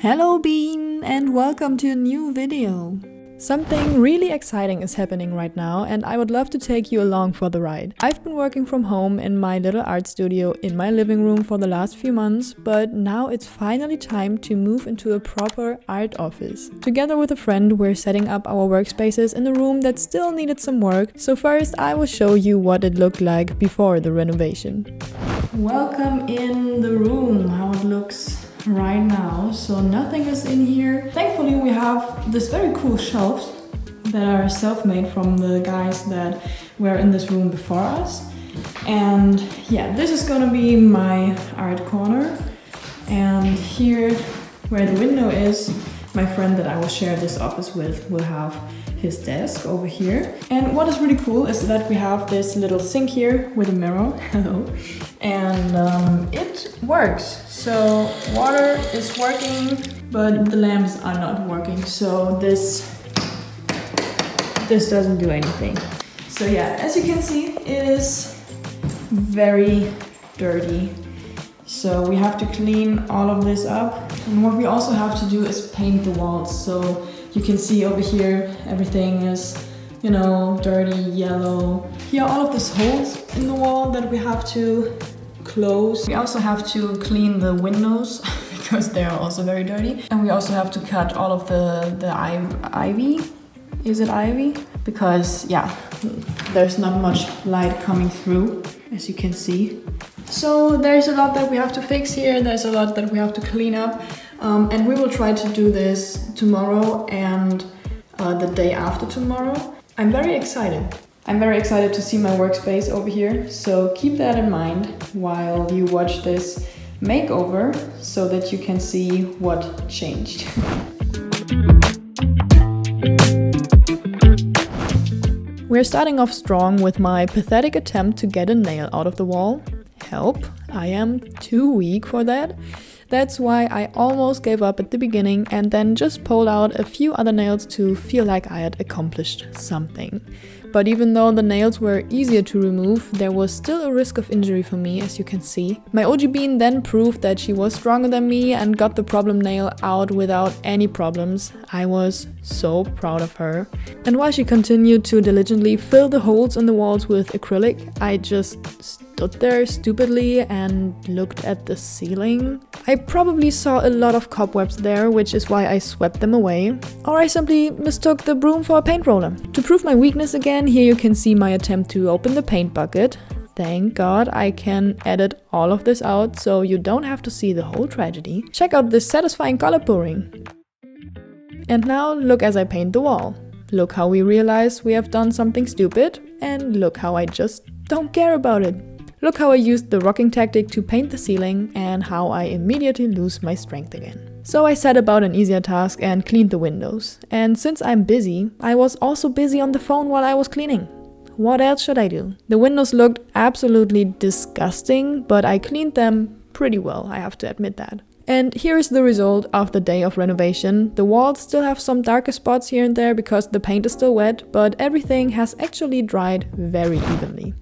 Hello Bean, and welcome to a new video. Something really exciting is happening right now, and I would love to take you along for the ride. I've been working from home in my little art studio in my living room for the last few months, but now it's finally time to move into a proper art office. Together with a friend, we're setting up our workspaces in a room that still needed some work, so first I will show you what it looked like before the renovation. Welcome in the room, how it looks right now. So nothing is in here. Thankfully we have this very cool shelves that are self-made from the guys that were in this room before us. And yeah, this is gonna be my art corner. And here where the window is, my friend that I will share this office with will have his desk over here. And what is really cool is that we have this little sink here with a mirror. Hello. And it works. So water is working, but the lamps are not working. So this doesn't do anything. So yeah, as you can see, it is very dirty. So we have to clean all of this up. And what we also have to do is paint the walls. So you can see over here, everything is, you know, dirty, yellow. Here are all of these holes in the wall that we have to close. We also have to clean the windows because they are also very dirty. And we also have to cut all of the ivy. Is it ivy? Because yeah, there's not much light coming through, as you can see. So there's a lot that we have to fix here. There's a lot that we have to clean up. And we will try to do this tomorrow and the day after tomorrow. I'm very excited. I'm very excited to see my workspace over here. So keep that in mind while you watch this makeover so that you can see what changed. We're starting off strong with my pathetic attempt to get a nail out of the wall. Help, I am too weak for that. That's why I almost gave up at the beginning and then just pulled out a few other nails to feel like I had accomplished something. But even though the nails were easier to remove, there was still a risk of injury for me, as you can see. My OG Bean then proved that she was stronger than me and got the problem nail out without any problems. I was so proud of her. And while she continued to diligently fill the holes in the walls with acrylic, I just stood there stupidly and looked at the ceiling. I probably saw a lot of cobwebs there, which is why I swept them away. Or I simply mistook the broom for a paint roller. To prove my weakness again, here you can see my attempt to open the paint bucket. Thank God I can edit all of this out so you don't have to see the whole tragedy. Check out this satisfying color pouring. And now look as I paint the wall. Look how we realize we have done something stupid, and look how I just don't care about it. Look how I used the rocking tactic to paint the ceiling and how I immediately lose my strength again. So I set about an easier task and cleaned the windows. And since I'm busy, I was also busy on the phone while I was cleaning. What else should I do? The windows looked absolutely disgusting, but I cleaned them pretty well, I have to admit that. And here is the result of the day of renovation. The walls still have some darker spots here and there because the paint is still wet, but everything has actually dried very evenly.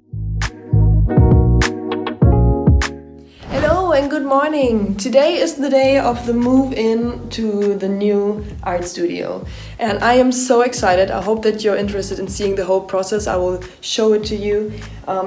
Hello and good morning! Today is the day of the move-in to the new art studio. And I am so excited. I hope that you're interested in seeing the whole process. I will show it to you.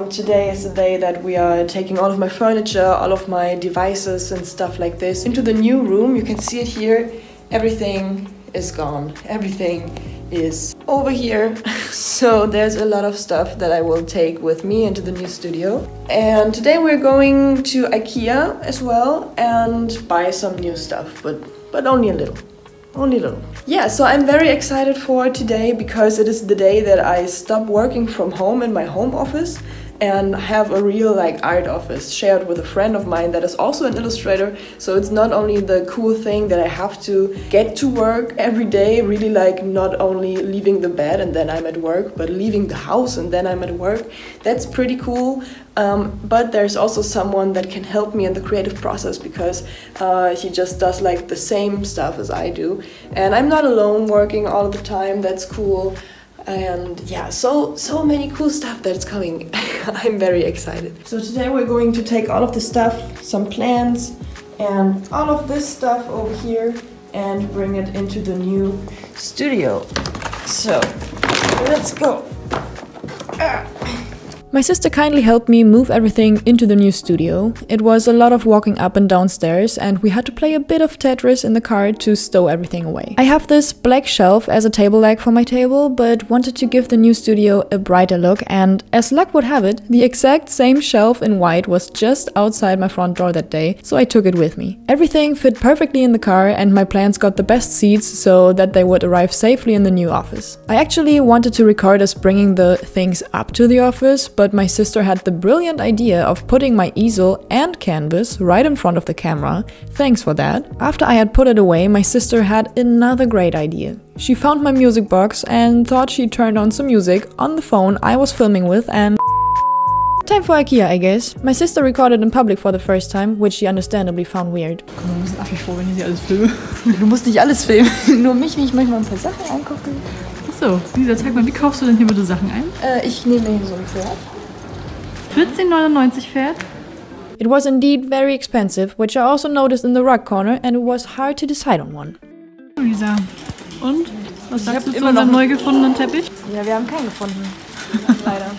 Today is the day that we are taking all of my furniture, all of my devices and stuff like this into the new room. You can see it here. Everything is gone. Everything is over here. So there's a lot of stuff that I will take with me into the new studio. And today we're going to IKEA as well and buy some new stuff, but only a little. Only a little. Yeah, so I'm very excited for today because it is the day that I stop working from home in my home office and have a real art office shared with a friend of mine that is also an illustrator. So it's not only the cool thing that I have to get to work every day, really not only leaving the bed and then I'm at work, but leaving the house and then I'm at work. That's pretty cool. But there's also someone that can help me in the creative process because he just does the same stuff as I do. And I'm not alone working all the time. That's cool. And yeah, so many cool stuff that's coming. I'm very excited. So today we're going to take all of the stuff, some plants and all of this stuff over here and bring it into the new studio. So, let's go. My sister kindly helped me move everything into the new studio. It was a lot of walking up and down stairs, and we had to play a bit of Tetris in the car to stow everything away. I have this black shelf as a table leg for my table, but wanted to give the new studio a brighter look, and as luck would have it, the exact same shelf in white was just outside my front door that day, so I took it with me. Everything fit perfectly in the car, and my plants got the best seats so that they would arrive safely in the new office. I actually wanted to record us bringing the things up to the office, but my sister had the brilliant idea of putting my easel and canvas right in front of the camera. Thanks for that. After I had put it away, my sister had another great idea. She found my music box and thought she turned on some music on the phone I was filming with, and time for IKEA, I guess. My sister recorded in public for the first time, which she understandably found weird. Komm, wir müssen affig froh, wenn ich sie alles filme. Du musst nicht alles filmen, nur mich, wie ich manchmal ein paar Sachen angucke. Achso, Lisa, zeig mal, wie kaufst du denn hier bitte Sachen ein? Ich nehme hier so ein Pferd. 14,99 Pferd? It was indeed very expensive, which I also noticed in the rug corner, and it was hard to decide on one. Lisa, und? Was sagst du zu unserem neu gefundenen Teppich? Ja, wir haben keinen gefunden. Leider.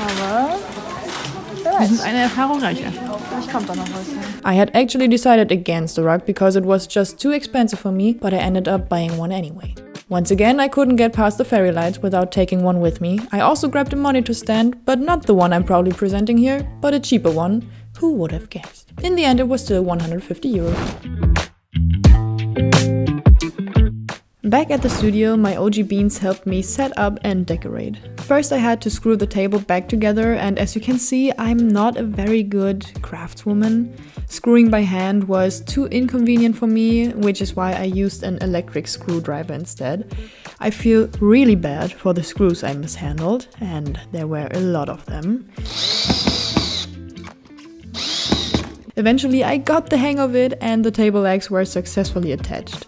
Aber wir sind eine Erfahrung reicher. Vielleicht kommt da noch was. I had actually decided against the rug because it was just too expensive for me, but I ended up buying one anyway. Once again, I couldn't get past the fairy lights without taking one with me. I also grabbed a monitor stand, but not the one I'm proudly presenting here, but a cheaper one. Who would have guessed? In the end, it was still 150 euros. Back at the studio, my OG beans helped me set up and decorate. First I had to screw the table back together, and as you can see, I'm not a very good craftswoman. Screwing by hand was too inconvenient for me, which is why I used an electric screwdriver instead. I feel really bad for the screws I mishandled, and there were a lot of them. Eventually I got the hang of it, and the table legs were successfully attached.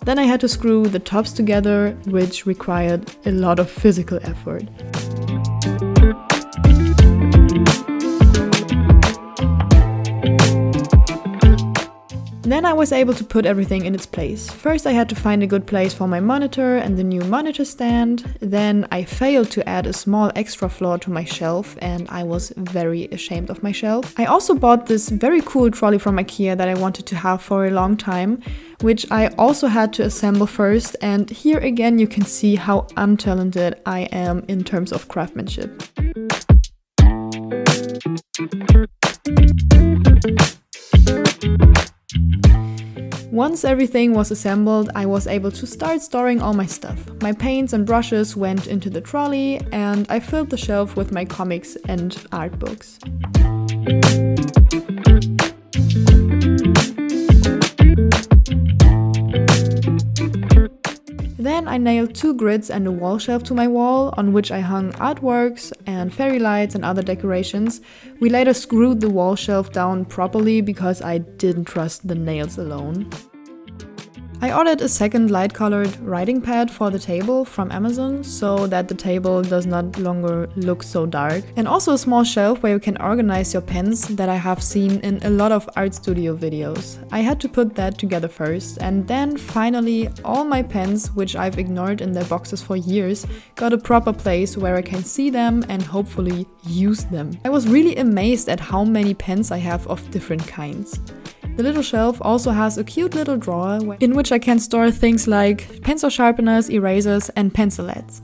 Then I had to screw the tops together, which required a lot of physical effort. Then I was able to put everything in its place. First I had to find a good place for my monitor and the new monitor stand. Then I failed to add a small extra floor to my shelf, and I was very ashamed of my shelf. I also bought this very cool trolley from IKEA that I wanted to have for a long time, which I also had to assemble first, and here again you can see how untalented I am in terms of craftsmanship. Once everything was assembled, I was able to start storing all my stuff. My paints and brushes went into the trolley, and I filled the shelf with my comics and art books. Then I nailed 2 grids and a wall shelf to my wall, on which I hung artworks and fairy lights and other decorations. We later screwed the wall shelf down properly because I didn't trust the nails alone. I ordered a second light-colored writing pad for the table from Amazon so that the table does not longer look so dark. And also a small shelf where you can organize your pens that I have seen in a lot of art studio videos. I had to put that together first, and then finally all my pens, which I've ignored in their boxes for years, got a proper place where I can see them and hopefully use them. I was really amazed at how many pens I have of different kinds. The little shelf also has a cute little drawer in which I can store things like pencil sharpeners, erasers and pencilets.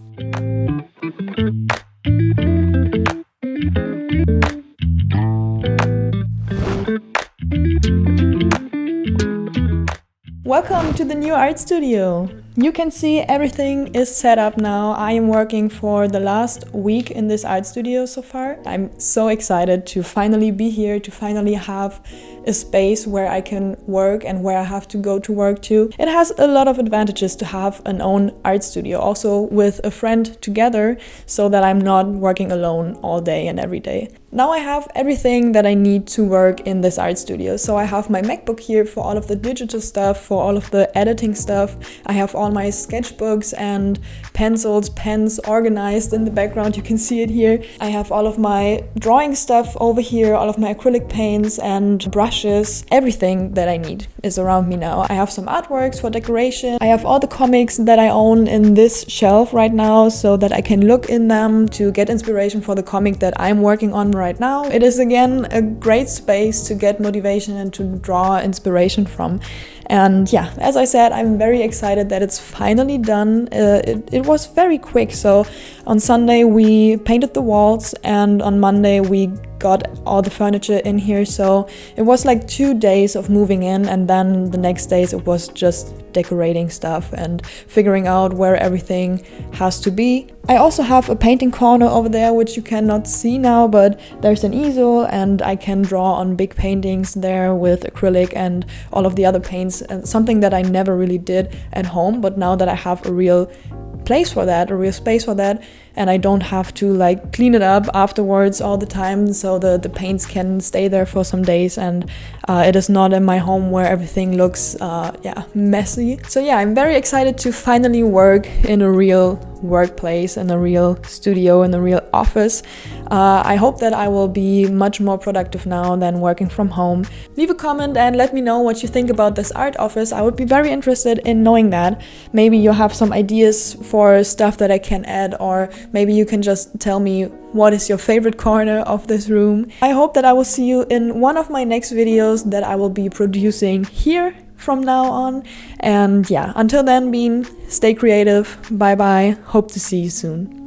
Welcome to the new art studio! You can see everything is set up now. I am working for the last week in this art studio so far. I'm so excited to finally be here, to finally have a space where I can work and where I have to go to work too. It has a lot of advantages to have an own art studio, also with a friend together, so that I'm not working alone all day and every day. now I have everything that I need to work in this art studio. So I have my MacBook here for all of the digital stuff, for all of the editing stuff. I have all my sketchbooks and pencils, pens organized in the background. You can see it here. I have all of my drawing stuff over here, all of my acrylic paints and brushes. Everything that I need is around me now. I have some artworks for decoration. I have all the comics that I own in this shelf right now so that I can look in them to get inspiration for the comic that I'm working on right now. It is again a great space to get motivation and to draw inspiration from. And yeah, as I said, I'm very excited that it's finally done. It was very quick. So on Sunday we painted the walls and on Monday we got all the furniture in here. So it was like 2 days of moving in, and then the next days it was just decorating stuff and figuring out where everything has to be. I also have a painting corner over there, which you cannot see now, but there's an easel and I can draw on big paintings there with acrylic and all of the other paints, and something that I never really did at home, but now that I have a real place for that, a real space for that, and I don't have to like clean it up afterwards all the time, so the paints can stay there for some days, and it is not in my home where everything looks messy. So yeah, I'm very excited to finally work in a real workplace, in a real studio, in a real office. I hope that I will be much more productive now than working from home. Leave a comment and let me know what you think about this art office. I would be very interested in knowing that. Maybe you have some ideas for stuff that I can add, or maybe you can just tell me what is your favorite corner of this room. I hope that I will see you in one of my next videos that I will be producing here from now on. And yeah, until then, stay creative. Bye bye. Hope to see you soon.